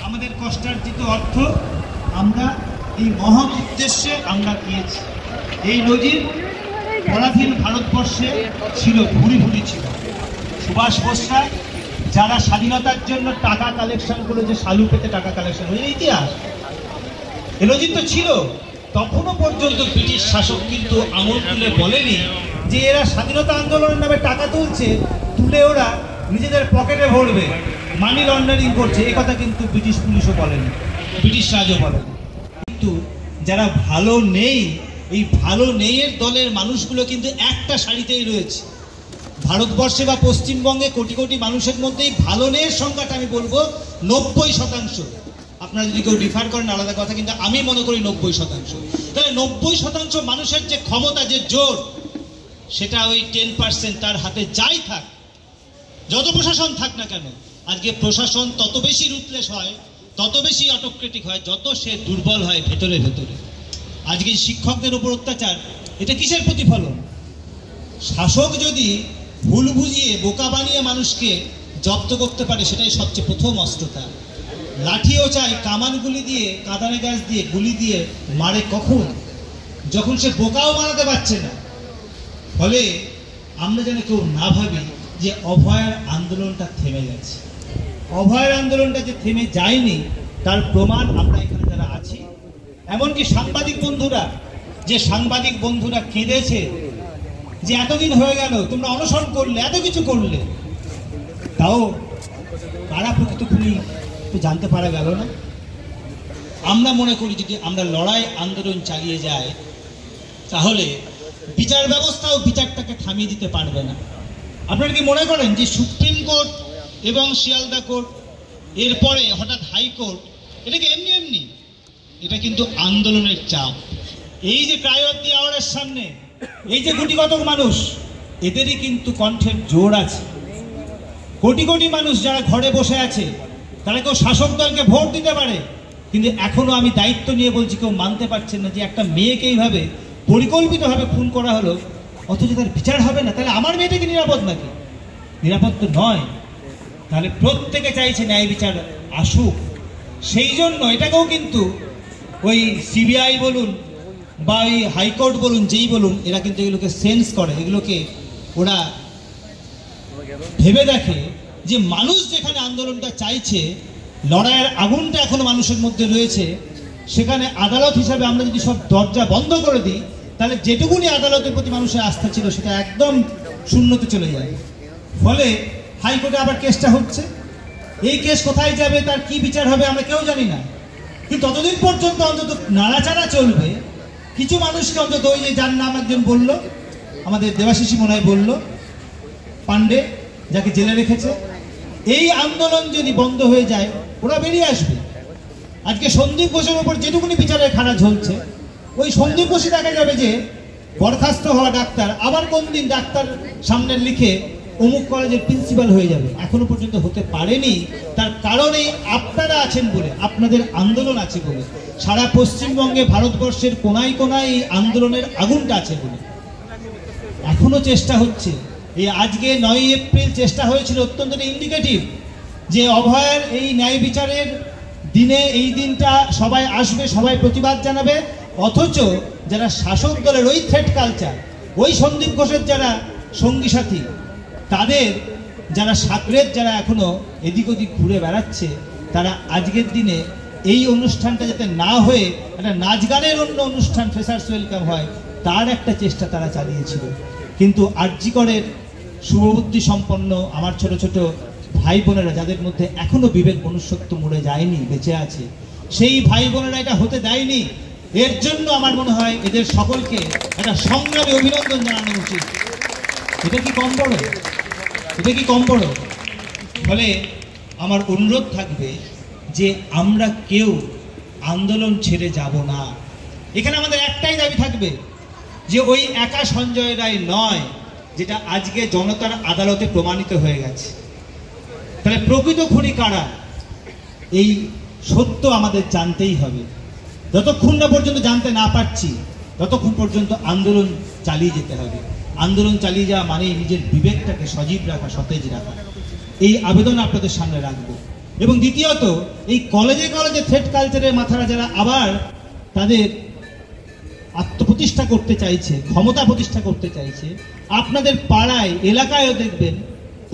আমাদের কষ্টার্জিত অর্থ আমরা এই মহৎ উদ্দেশ্যে আমরা দিয়েছি। এই নজির পরাধীন ভারতবর্ষে ছিল, ভুরি ভুরি ছিল। সুভাষ বোসরা যারা স্বাধীনতার জন্য টাকা কালেকশন করেছে, শালু পেতে টাকা কালেকশন হয়ে ইতিহাস, এ নজির তো ছিল। তখনও পর্যন্ত ব্রিটিশ শাসক কিন্তু আঙুল তুলে বলেনি যে এরা স্বাধীনতা আন্দোলনের নামে টাকা তুলছে, তুলে ওরা নিজেদের পকেটে ভরবে, মানি লন্ডারিং করছে। এই কথা কিন্তু ব্রিটিশ পুলিশও বলেনি, ব্রিটিশ রাজও বলেনি। কিন্তু যারা ভালো নেই, এই ভালো নেইয়ের দলের মানুষগুলো কিন্তু একটা সারিতেই রয়েছে। ভারতবর্ষে বা পশ্চিমবঙ্গে কোটি কোটি মানুষের মধ্যেই ভালো নেইয়ের সংখ্যাটা আমি বলবো 90%। আপনারা যদি কেউ ডিফার করেন আলাদা কথা, কিন্তু আমি মনে করি 90%। তাহলে 90% মানুষের যে ক্ষমতা, যে জোর, সেটা ওই 10% তার হাতে যাই থাক, যত প্রশাসন থাক না কেন। আজকে প্রশাসন তত বেশি রুথলেস হয়, তত বেশি অটোক্রেটিক হয়, যত সে দুর্বল হয় ভেতরে ভেতরে। আজকে শিক্ষকদের উপর অত্যাচার, এটা কিসের প্রতিফলন? শাসক যদি ভুল বুঝিয়ে বোকা বানিয়ে মানুষকে জব্দ করতে পারে, সেটাই সবচেয়ে প্রথম অস্ত্রতা। লাঠিও চাই, কামান গুলি দিয়ে, কাঁদানে গাছ দিয়ে গুলি দিয়ে মারে কখন? যখন সে বোকাও মারাতে পারছে না। ফলে আমরা যেন কেউ না ভাবি যে অভয়ের আন্দোলনটা থেমে গেছে। অভয়ের আন্দোলনটা যে থেমে যায়নি তার প্রমাণ আমরা এখানে যারা আছি, এমনকি সাংবাদিক বন্ধুরা, যে সাংবাদিক বন্ধুরা কেঁদেছে যে এতদিন হয়ে গেল তোমরা অনশন করলে, এত কিছু করলে, তাও কারা প্রকৃত খুনি তো জানতে পারা গেল না। আমরা মনে করি যদি আমরা লড়াই আন্দোলন চালিয়ে যাই, তাহলে বিচার ব্যবস্থাও বিচারটাকে থামিয়ে দিতে পারবে না। আপনারা কি মনে করেন যে সুপ্রিম কোর্ট এবং শিয়ালদা কোর্ট, এরপরে হঠাৎ হাইকোর্ট, এটা কি এমনি এমনি? এটা কিন্তু আন্দোলনের চাপ। এই যে ক্রাই অফ দি আওয়ারের সামনে এই যে গুটিগত মানুষ, এদেরই কিন্তু কণ্ঠের জোর আছে। কোটি কোটি মানুষ যারা ঘরে বসে আছে, তারা কেউ শাসক দলকে ভোট দিতে পারে, কিন্তু এখনো আমি দায়িত্ব নিয়ে বলছি, কেউ মানতে পারছেন না যে একটা মেয়েকে এইভাবে পরিকল্পিতভাবে খুন করা হলো, অথচ তার বিচার হবে না। তাহলে আমার মেয়েটা কি নিরাপদ নাকি? নিরাপদ তো নয়। তাহলে প্রত্যেকে চাইছে ন্যায় বিচার আসুক। সেই জন্য এটাকেও কিন্তু ওই সিবিআই বলুন বা ওই হাইকোর্ট বলুন, যেই বলুন, এরা কিন্তু এগুলোকে সেন্স করে, এগুলোকে ওরা ভেবে দেখে যে মানুষ যেখানে আন্দোলনটা চাইছে, লড়াইয়ের আগুনটা এখনো মানুষের মধ্যে রয়েছে, সেখানে আদালত হিসাবে আমরা যদি সব দরজা বন্ধ করে দিই, তাহলে যেটুকুনি আদালতের প্রতি মানুষের আস্থা ছিল সেটা একদম শূন্যতে চলে যায়। ফলে হাইকোর্টে আবার কেসটা হচ্ছে। এই কেস কোথায় যাবে, তার কি বিচার হবে আমরা কেউ জানি না। কিন্তু ততদিন পর্যন্ত অন্তত নাড়াচাড়া চলবে। কিছু মানুষকে অন্তত, ওই যে যার নাম একজন বলল, আমাদের দেবাশিসী মনে হয় বলল, পান্ডে, যাকে জেলে রেখেছে, এই আন্দোলন যদি বন্ধ হয়ে যায় ওরা বেরিয়ে আসবে। আজকে সন্দীপ ঘোষের উপর যেটুকুনি বিচারের খানা ঝলছে, ওই সন্দীপ ঘোষই দেখা যাবে যে বরখাস্ত হওয়া ডাক্তার আবার কোন দিন ডাক্তার সামনে লিখে অমুক কলেজের প্রিন্সিপাল হয়ে যাবে। এখনো পর্যন্ত হতে পারেনি। তার কারণে আপনারা আছেন বলে, আপনাদের আন্দোলন আছে বলে, সারা পশ্চিমবঙ্গে ভারতবর্ষের কোনায় কোনায় এই আন্দোলনের আগুনটা আছে বলে এখনো চেষ্টা হচ্ছে। এই আজকে 9 এপ্রিল চেষ্টা হয়েছিল, অত্যন্ত ইন্ডিকেটিভ, যে অভয়ের এই ন্যায় বিচারের দিনে, এই দিনটা সবাই আসবে, সবাই প্রতিবাদ জানাবে। অথচ যারা শাসক দলের ওই থ্রেট কালচার, ওই সন্দীপ ঘোষের যারা সঙ্গী সাথী, তাদের যারা সাকরেত, যারা এখনো এদিক ওদিক ঘুরে বেড়াচ্ছে, তারা আজকের দিনে এই অনুষ্ঠানটা যাতে না হয়ে একটা নাচ গানের অন্য অনুষ্ঠান, ফ্রেশার্স ওয়েলকাম হয়, তার একটা চেষ্টা তারা চালিয়েছিল। কিন্তু আরজি করের শুভবুদ্ধি সম্পন্ন আমার ছোট ছোট ভাই বোনেরা, যাদের মধ্যে এখনো বিবেক মনুষ্যত্ব মরে যায়নি, বেঁচে আছে, সেই ভাই বোনেরা এটা হতে দেয়নি। এর জন্য আমার মনে হয় এদের সকলকে একটা সংগ্রামী অভিনন্দন জানানো উচিত। এটা কি কম বড়? এটা কি কম বড়? ফলে আমার অনুরোধ থাকবে যে আমরা কেউ আন্দোলন ছেড়ে যাব না। এখানে আমাদের একটাই দাবি থাকবে যে ওই একা সঞ্জয় রায় নয়, যেটা আজকে জনতার আদালতে প্রমাণিত হয়ে গেছে। তাহলে প্রকৃত খুনি কারা, এই সত্য আমাদের জানতেই হবে। যতক্ষণ না পর্যন্ত জানতে না পারছি, ততক্ষণ পর্যন্ত আন্দোলন চালিয়ে যেতে হবে। আন্দোলন চালিয়ে যাওয়া মানে নিজের বিবেকটাকে সজীব রাখা, সতেজ রাখা। এই আবেদন আপনাদের সামনে রাখবো। এবং দ্বিতীয়ত এই কলেজে কলেজে থ্রেড কালচারের মাথারা যারা আবার তাদের আত্মপ্রতিষ্ঠা করতে চাইছে, ক্ষমতা প্রতিষ্ঠা করতে চাইছে, আপনাদের পাড়ায় এলাকায়ও দেখবেন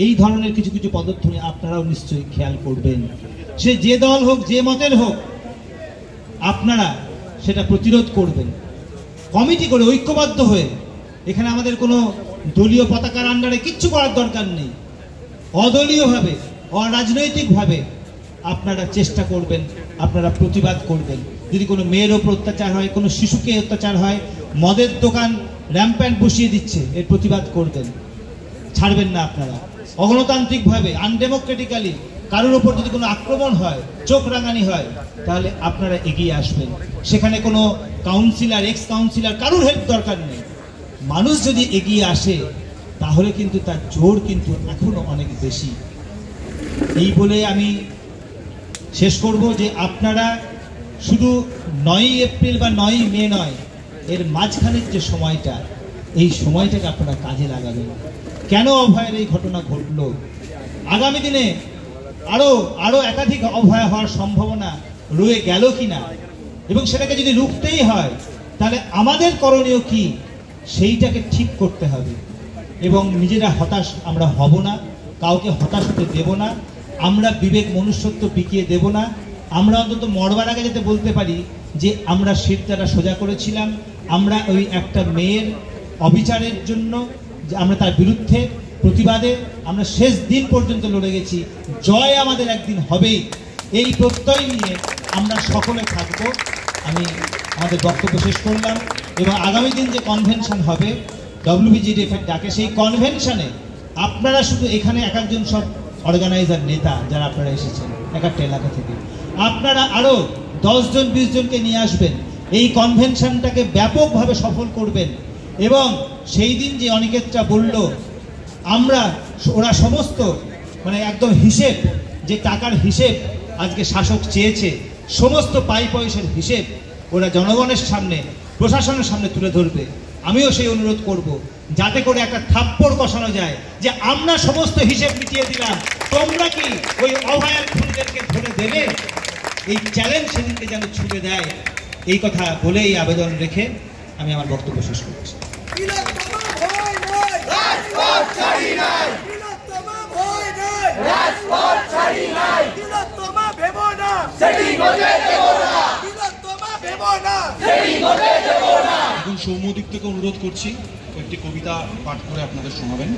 এই ধরনের কিছু কিছু পদক্ষেপ আপনারাও নিশ্চয়ই খেয়াল করবেন। সে যে দল হোক, যে মতের হোক, আপনারা সেটা প্রতিরোধ করবেন কমিটি করে, ঐক্যবদ্ধ হয়ে। এখানে আমাদের কোনো দলীয় পতাকার আন্ডারে কিচ্ছু করার দরকার নেই। অদলীয়ভাবে, অরাজনৈতিকভাবে আপনারা চেষ্টা করবেন, আপনারা প্রতিবাদ করবেন। যদি কোনো মেয়ের ওপর অত্যাচার হয়, কোনো শিশুকে অত্যাচার হয়, মদের দোকান র্যাম্প্যান্ট বসিয়ে দিচ্ছে, এর প্রতিবাদ করবেন, ছাড়বেন না আপনারা। অগণতান্ত্রিকভাবে, আনডেমোক্রেটিক্যালি কারোর ওপর যদি কোনো আক্রমণ হয়, চোখ রাঙানি হয়, তাহলে আপনারা এগিয়ে আসবেন। সেখানে কোনো কাউন্সিলর, এক্স কাউন্সিলর, কারোর হেল্প দরকার নেই। মানুষ যদি এগিয়ে আসে তাহলে কিন্তু তার জোর কিন্তু এখনো অনেক বেশি। এই বলে আমি শেষ করব যে আপনারা শুধু 9ই এপ্রিল বা 9ই মে নয়, এর মাঝখানের যে সময়টা, এই সময়টাকে আপনারা কাজে লাগাবেন। কেন অভয়ের এই ঘটনা ঘটলো, আগামী দিনে আরো একাধিক অভয় হওয়ার সম্ভাবনা রয়ে গেল কিনা, এবং সেটাকে যদি রুখতেই হয় তাহলে আমাদের করণীয় কি, সেইটাকে ঠিক করতে হবে। এবং নিজেরা হতাশ আমরা হব না, কাউকে হতাশ হতে দেব না, আমরা বিবেক মনুষ্যত্ব বিকিয়ে দেব না। আমরা অন্তত মরবার আগে যাতে বলতে পারি যে আমরা শিরদাঁড়া সোজা করেছিলাম, আমরা ওই একটা মেয়ের অবিচারের জন্য যে আমরা তার বিরুদ্ধে প্রতিবাদে আমরা শেষ দিন পর্যন্ত লড়ে গেছি, জয় আমাদের একদিন হবেই, এই প্রত্যয় নিয়ে আমরা সকলে থাকবো। আমি আমাদের বক্তব্য শেষ করলাম। এবং আগামী দিন যে কনভেনশন হবে WBGDF এর ডাকে, সেই কনভেনশনে আপনারা শুধু এখানে এক একজন সব অর্গানাইজার নেতা যারা আপনারা এসেছেন এক একটা এলাকা থেকে, আপনারা আরো 10 জন 20 জনকে নিয়ে আসবেন, এই কনভেনশনটাকে ব্যাপকভাবে সফল করবেন। এবং সেই দিন যে অনিকেতটা বলল, ওরা সমস্ত মানে একদম হিসেব, যে টাকার হিসেব আজকে শাসক চেয়েছে, সমস্ত পাই পয়সার হিসেব ওরা জনগণের সামনে, প্রশাসনের সামনে তুলে ধরবে। আমিও সেই অনুরোধ করব, যাতে করে একটা থাপ্পড় কষানো যায় যে আমরা সমস্ত হিসেব মিটিয়ে দিলাম, তোমরা কি ওই অভয়ার খুনিদেরকে ধরে দেবে। এই চ্যালেঞ্জ সেদিনকে যেন ছুটে দেয়, এই কথা বলেই আবেদন রেখে আমি আমার বক্তব্য শেষ করছি। এখন সৌম্যদিক থেকে অনুরোধ করছি একটি কবিতা পাঠ করে আপনাদের শোনাবেন।